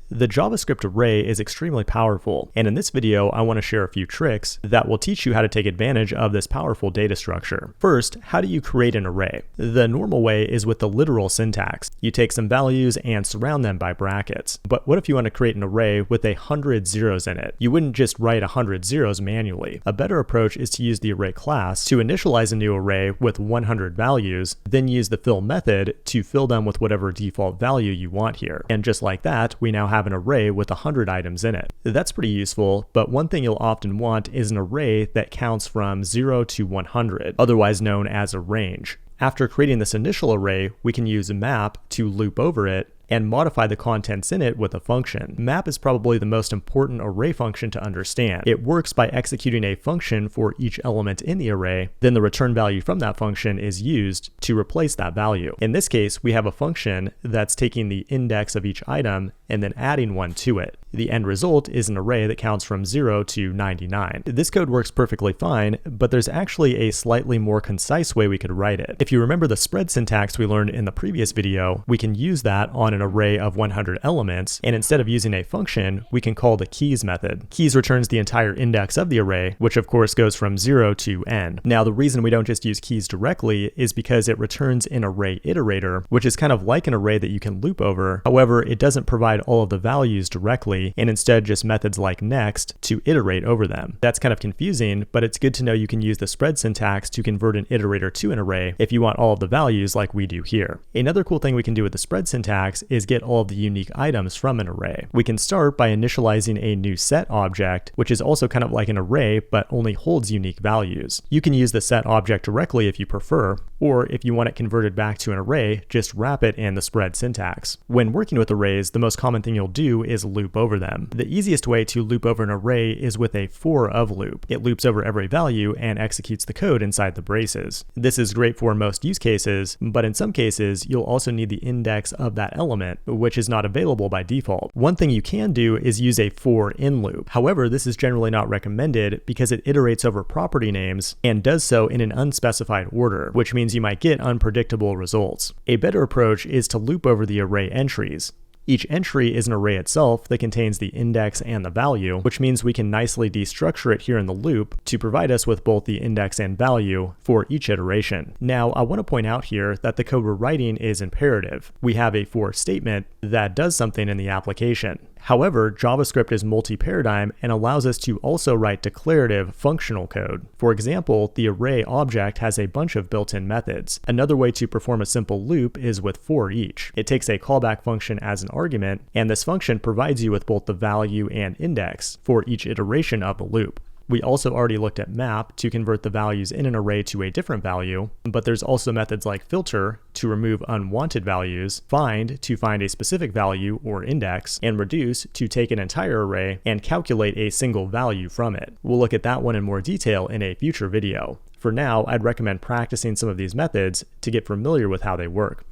The JavaScript array is extremely powerful, and in this video I want to share a few tricks that will teach you how to take advantage of this powerful data structure. First, how do you create an array? The normal way is with the literal syntax. You take some values and surround them by brackets. But what if you want to create an array with 100 zeros in it? You wouldn't just write 100 zeros manually. A better approach is to use the array class to initialize a new array with 100 values, then use the fill method to fill them with whatever default value you want here. And just like that, we now have an array with 100 items in it. That's pretty useful, but one thing you'll often want is an array that counts from 0 to 100, otherwise known as a range. After creating this initial array, we can use map to loop over it and modify the contents in it with a function. Map is probably the most important array function to understand. It works by executing a function for each element in the array, then the return value from that function is used to replace that value. In this case, we have a function that's taking the index of each item and then adding one to it. The end result is an array that counts from 0 to 99. This code works perfectly fine, but there's actually a slightly more concise way we could write it. If you remember the spread syntax we learned in the previous video, we can use that on an array of 100 elements, and instead of using a function, we can call the keys method. Keys returns the entire index of the array, which of course goes from 0 to n. Now the reason we don't just use keys directly is because it returns an array iterator, which is kind of like an array that you can loop over. However, it doesn't provide all of the values directly, and instead just methods like next to iterate over them. That's kind of confusing, but it's good to know you can use the spread syntax to convert an iterator to an array if you want all of the values like we do here. Another cool thing we can do with the spread syntax is get all of the unique items from an array. We can start by initializing a new set object, which is also kind of like an array but only holds unique values. You can use the set object directly if you prefer, or if you want it converted back to an array, just wrap it in the spread syntax. When working with arrays, the most common thing you'll do is loop over them. The easiest way to loop over an array is with a for of loop. It loops over every value and executes the code inside the braces. This is great for most use cases, but in some cases, you'll also need the index of that element, which is not available by default. One thing you can do is use a for in loop. However, this is generally not recommended because it iterates over property names and does so in an unspecified order, which means you might get unpredictable results. A better approach is to loop over the array entries. Each entry is an array itself that contains the index and the value, which means we can nicely destructure it here in the loop to provide us with both the index and value for each iteration. Now, I want to point out here that the code we're writing is imperative. We have a for statement that does something in the application. However, JavaScript is multi-paradigm and allows us to also write declarative functional code. For example, the array object has a bunch of built-in methods. Another way to perform a simple loop is with for each. It takes a callback function as an argument, and this function provides you with both the value and index for each iteration of the loop. We also already looked at map to convert the values in an array to a different value, but there's also methods like filter to remove unwanted values, find to find a specific value or index, and reduce to take an entire array and calculate a single value from it. We'll look at that one in more detail in a future video. For now, I'd recommend practicing some of these methods to get familiar with how they work.